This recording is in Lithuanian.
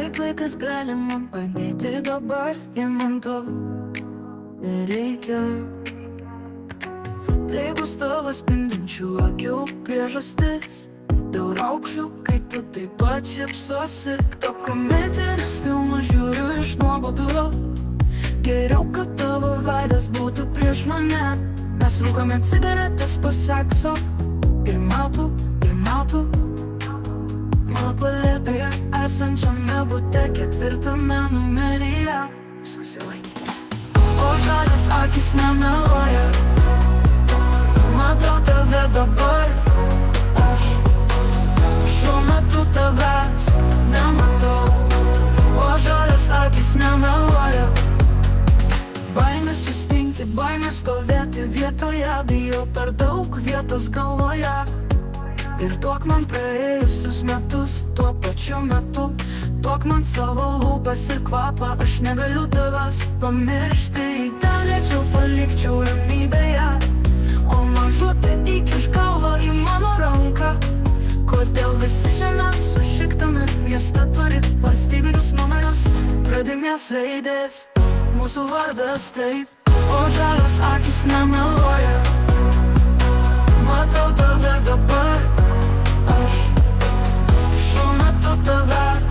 kaip laikas galima bandyti dabar, jei man to nereikia. Tai bus tavo spindinčių akių priežastis, dėl raukšlių, kai tu taip pat šypsosi. Dokumentinis filmas žiūriu iš nuobodulio, geriau, kad tavo veidas būtų prieš mane. Mes rūkome cigaretės po sekso ir metų mano palėpėje esančiame bute 4 numeryje. Susilaikyk. O žalias akis nemeluoja, matau tave dabar. Aš šiuo metu tavęs nematau. O žalias akis nemeluoja. Baimė sustingti, baimė stovėti vietoje, bijau per daug vietos galvoje. Ir duok man praėjusius metus, tuo pačiu metu duok man savo lūpas ir kvapą. Aš negaliu tavęs pamiršti, jei galėčiau palikčiau ramybėje. O mažutė įkiš galvą į mano ranką. Kodėl visi šiandien sušiktame mieste turi valstybinius numerius, pradinės raidės, mūsų vardas taip. O žalios akis nemeluoja, matau tave dabar. Aš šiuo metu tave